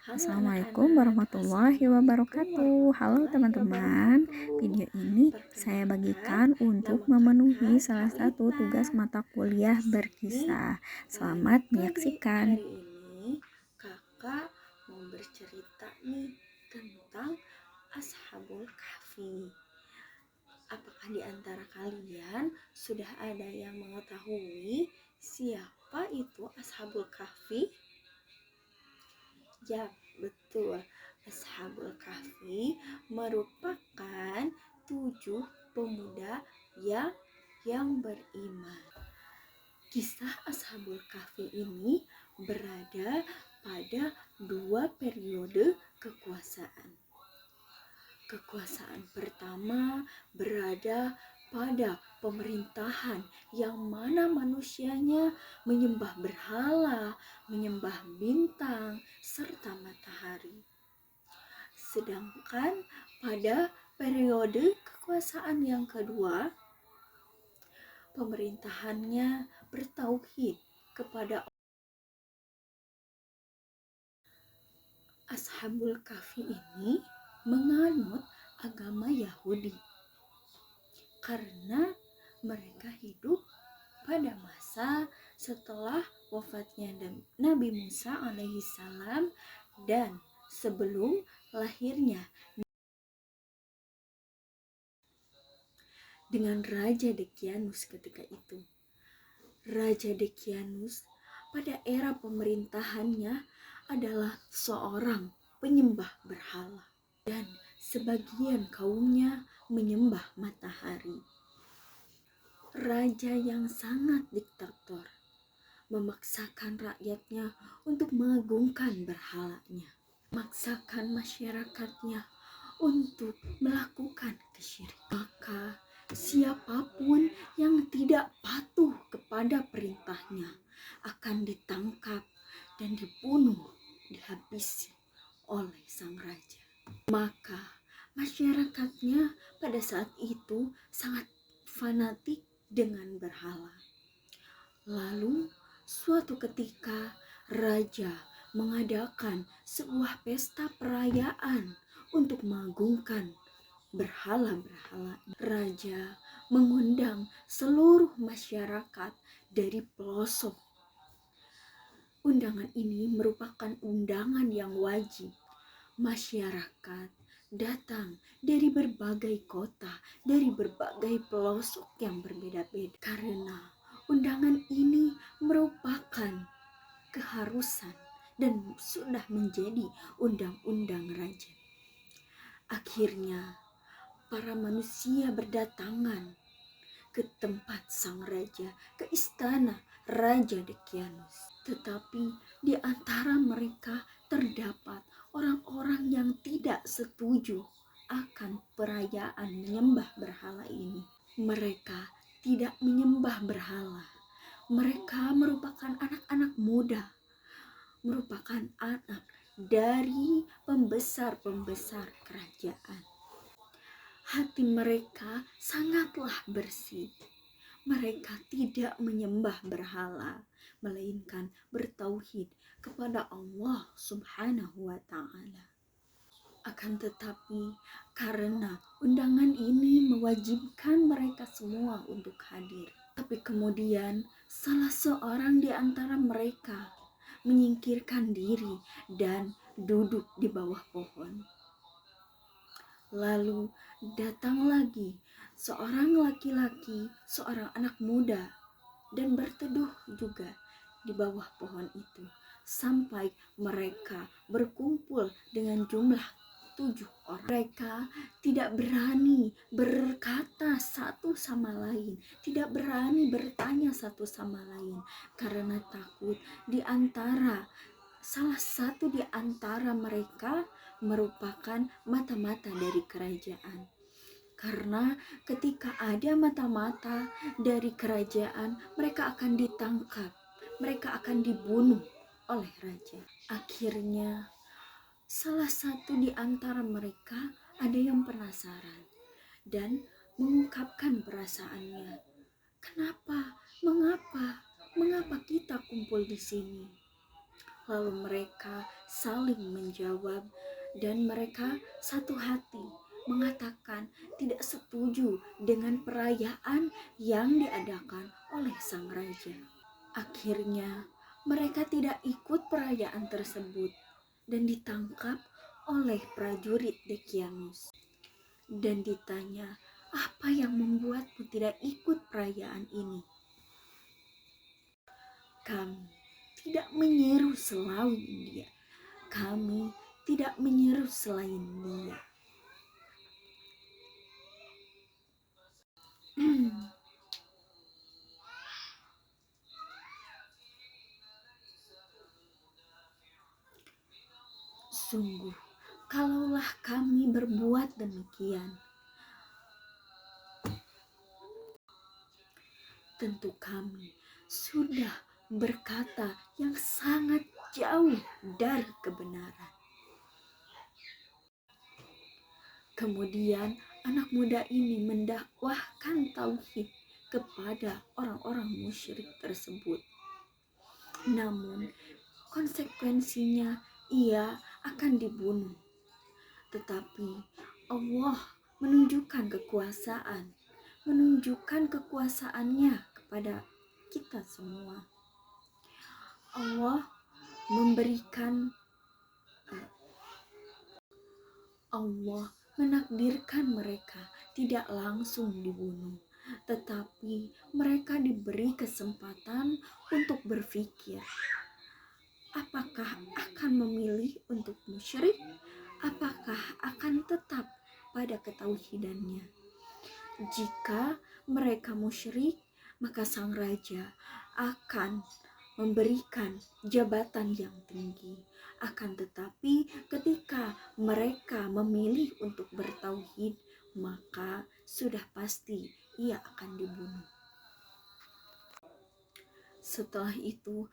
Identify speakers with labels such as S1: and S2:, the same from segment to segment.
S1: Halo
S2: Assalamualaikum
S1: anak-anak,
S2: warahmatullahi
S1: Assalamualaikum
S2: wabarakatuh. Halo
S1: warahmatullahi
S2: teman-teman,
S1: wabarakatuh.
S2: video ini saya
S1: Perkenalkan,
S2: bagikan untuk
S1: nama
S2: memenuhi
S1: kakak
S2: salah satu
S1: Kalita.
S2: tugas mata kuliah
S1: Di sini
S2: berkisah.
S1: pada
S2: Selamat
S1: pagi
S2: menyaksikan.
S1: hari ini kakak mau bercerita nih tentang Ashabul Kahfi. Apakah di antara kalian sudah ada yang mengetahui siapa itu Ashabul Kahfi? Ya, betul. Ashabul Kahfi merupakan 7 pemuda yang beriman. Kisah Ashabul Kahfi ini berada pada 2 periode kekuasaan. Kekuasaan pertama berada pada pemerintahan yang mana manusianya menyembah berhala, menyembah bintang, serta matahari. Sedangkan pada periode kekuasaan yang kedua, pemerintahannya bertauhid kepada Ashabul Kahfi ini menganut agama Yahudi karena mereka hidup pada masa setelah wafatnya Nabi Musa alaihissalam dan sebelum lahirnya dengan Raja Dekianus ketika itu. Raja Dekianus pada era pemerintahannya adalah seorang penyembah berhala dan sebagian kaumnya menyembah matahari. Raja yang sangat diktator memaksakan rakyatnya untuk mengagungkan berhalanya, memaksakan masyarakatnya untuk melakukan kesyirikan. Maka siapapun yang tidak patuh kepada perintahnya akan ditangkap dan dibunuh, dihabisi oleh sang raja. Maka masyarakatnya pada saat itu sangat fanatik dengan berhala. Lalu suatu ketika raja mengadakan sebuah pesta perayaan untuk mengagungkan berhala-berhala. Raja mengundang seluruh masyarakat dari pelosok. Undangan ini merupakan undangan yang wajib. Masyarakat datang dari berbagai kota, dari berbagai pelosok yang berbeda-beda. Karena undangan ini merupakan keharusan dan sudah menjadi undang-undang raja. Akhirnya para manusia berdatangan ke tempat sang raja, ke istana Raja Dekianus. Tetapi di antara mereka terdapat orang-orang yang tidak setuju akan perayaan menyembah berhala ini. Mereka tidak menyembah berhala. Mereka merupakan anak-anak muda, merupakan anak dari pembesar-pembesar kerajaan. Hati mereka sangatlah bersih. Mereka tidak menyembah berhala, melainkan bertauhid kepada Allah Subhanahu wa Ta'ala. Akan tetapi, karena undangan ini mewajibkan mereka semua untuk hadir, tapi kemudian salah seorang di antara mereka menyingkirkan diri dan duduk di bawah pohon. Lalu datang lagi seorang laki-laki, seorang anak muda, dan berteduh juga di bawah pohon itu. Sampai mereka berkumpul dengan jumlah 7 orang. Mereka tidak berani berkata satu sama lain, tidak berani bertanya satu sama lain, karena takut di antara salah satu di antara mereka merupakan mata-mata dari kerajaan. Karena ketika ada mata-mata dari kerajaan, mereka akan ditangkap, mereka akan dibunuh oleh raja. Akhirnya, salah satu di antara mereka ada yang penasaran dan mengungkapkan perasaannya. Kenapa? Mengapa? Mengapa kita kumpul di sini? Lalu mereka saling menjawab dan mereka satu hati mengatakan tidak setuju dengan perayaan yang diadakan oleh sang raja. Akhirnya mereka tidak ikut perayaan tersebut dan ditangkap oleh prajurit Decianus. Dan ditanya, apa yang membuatmu tidak ikut perayaan ini? Kami tidak menyeru selain dia. Kami tidak menyeru selain dia. Sungguh, kalaulah kami berbuat demikian, tentu kami sudah berkata yang sangat jauh dari kebenaran. Kemudian anak muda ini mendakwahkan tauhid kepada orang-orang musyrik tersebut. Namun konsekuensinya ia akan dibunuh. Tetapi Allah menunjukkan kekuasaannya kepada kita semua. Allah menakdirkan mereka tidak langsung dibunuh, tetapi mereka diberi kesempatan untuk berpikir, apakah akan memilih untuk musyrik, apakah akan tetap pada ketauhidannya. Jika mereka musyrik, maka sang raja akan memberikan jabatan yang tinggi. Akan tetapi ketika mereka memilih untuk bertauhid, maka sudah pasti ia akan dibunuh. Setelah itu,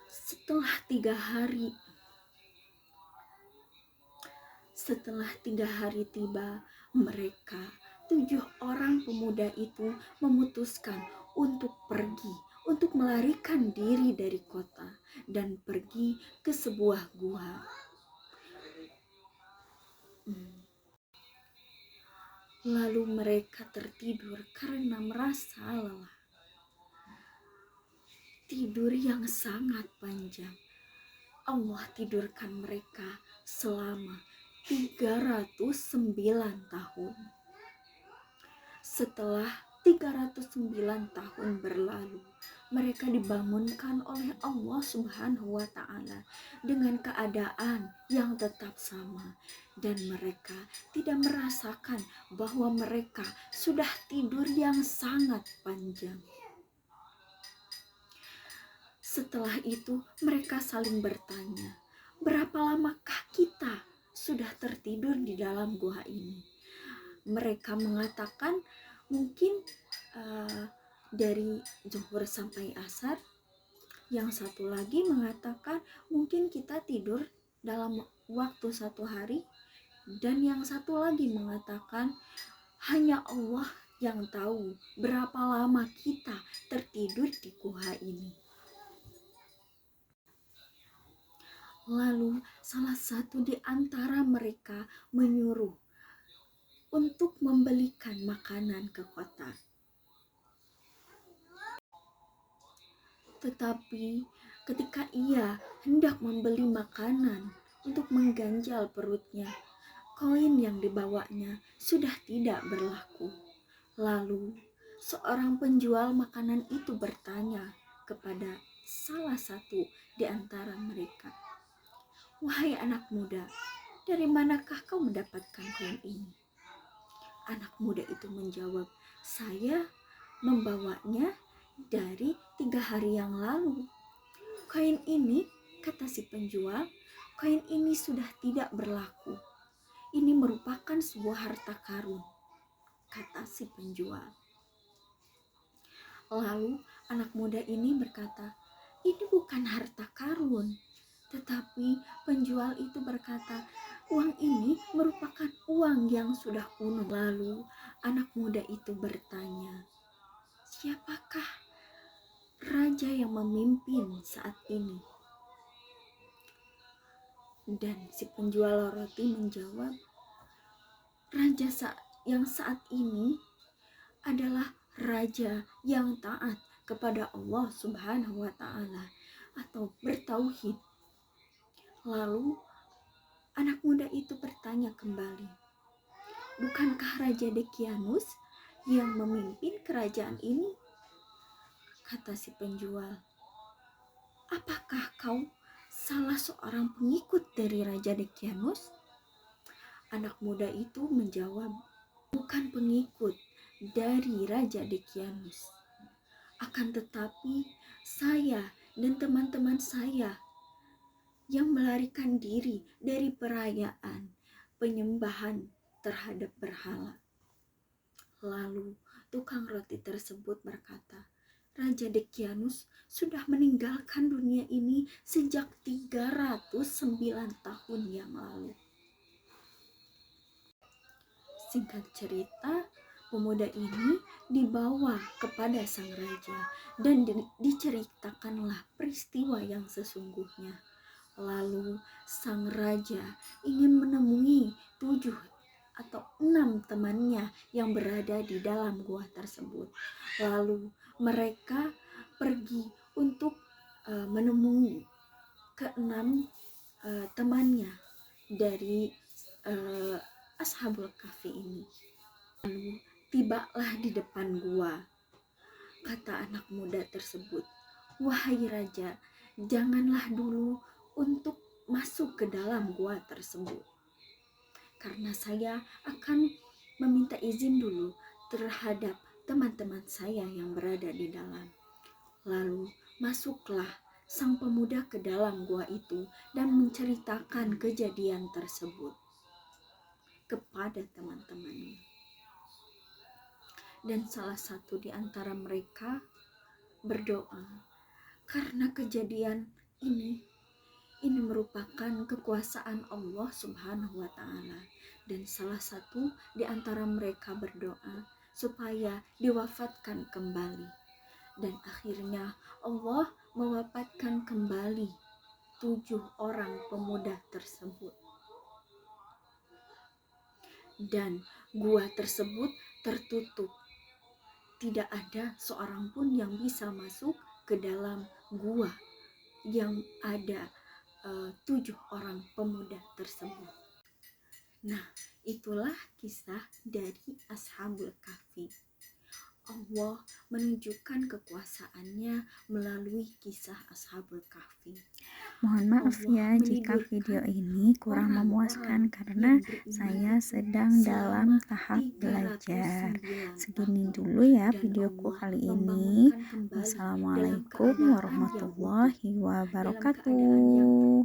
S1: setelah 3 hari tiba, mereka 7 orang pemuda itu memutuskan untuk pergi, untuk melarikan diri dari kota dan pergi ke sebuah gua. Lalu mereka tertidur karena merasa lelah. Tidur yang sangat panjang. Allah tidurkan mereka selama 309 tahun. Setelah 309 tahun berlalu, mereka dibangunkan oleh Allah Subhanahu wa Ta'ala dengan keadaan yang tetap sama, dan mereka tidak merasakan bahwa mereka sudah tidur yang sangat panjang. Setelah itu mereka saling bertanya, berapa lamakah kita sudah tertidur di dalam gua ini? Mereka mengatakan mungkin dari zuhur sampai asar. Yang satu lagi mengatakan mungkin kita tidur dalam waktu 1 hari. Dan yang satu lagi mengatakan hanya Allah yang tahu berapa lama kita tertidur di gua ini. Lalu salah satu di antara mereka menyuruh untuk membelikan makanan ke kota. Tetapi ketika ia hendak membeli makanan untuk mengganjal perutnya, koin yang dibawanya sudah tidak berlaku. Lalu seorang penjual makanan itu bertanya kepada salah satu di antara mereka, "Wahai anak muda, dari manakah kau mendapatkan koin ini?" Anak muda itu menjawab, "Saya membawanya dari 3 hari yang lalu." "Koin ini," kata si penjual, "koin ini sudah tidak berlaku. Ini merupakan sebuah harta karun," kata si penjual. Lalu anak muda ini berkata, "Ini bukan harta karun." Tetapi penjual itu berkata, "Uang ini merupakan uang yang sudah kuno." Lalu anak muda itu bertanya, "Siapakah raja yang memimpin saat ini?" Dan si penjual roti menjawab, raja yang saat ini adalah raja yang taat kepada Allah Subhanahu wa Ta'ala atau bertauhid. Lalu anak muda itu bertanya kembali, bukankah Raja Dekianus yang memimpin kerajaan ini? Kata si penjual, apakah kau salah seorang pengikut dari Raja Dekianus? Anak muda itu menjawab, bukan pengikut dari Raja Dekianus. Akan tetapi saya dan teman-teman saya yang melarikan diri dari perayaan penyembahan terhadap berhala. Lalu tukang roti tersebut berkata, Raja Dekianus sudah meninggalkan dunia ini sejak 309 tahun yang lalu. Singkat cerita, pemuda ini dibawa kepada sang raja dan diceritakanlah peristiwa yang sesungguhnya. Lalu sang raja ingin menemui 7 atau 6 temannya yang berada di dalam gua tersebut. Lalu mereka pergi untuk menemui ke-6 temannya dari Ashabul Kahfi ini. Lalu tibalah di depan gua. Kata anak muda tersebut, wahai raja, janganlah dulu untuk masuk ke dalam gua tersebut, karena saya akan meminta izin dulu terhadap teman-teman saya yang berada di dalam. Lalu masuklah sang pemuda ke dalam gua itu dan menceritakan kejadian tersebut kepada teman-temannya. Dan salah satu di antara mereka berdoa, karena kejadian ini merupakan kekuasaan Allah Subhanahu wa Ta'ala. Dan salah satu di antara mereka berdoa supaya diwafatkan kembali. Dan akhirnya Allah mewafatkan kembali 7 orang pemuda tersebut. Dan gua tersebut tertutup. Tidak ada seorang pun yang bisa masuk ke dalam gua yang ada 7 orang pemuda tersebut. Nah, itulah kisah dari Ashabul Kahfi. Allah menunjukkan kekuasaannya melalui kisah Ashabul Kahfi.
S2: Mohon maaf ya jika video ini kurang memuaskan karena saya sedang dalam tahap belajar. Segini dulu ya videoku kali ini. Wassalamualaikum warahmatullahi wabarakatuh.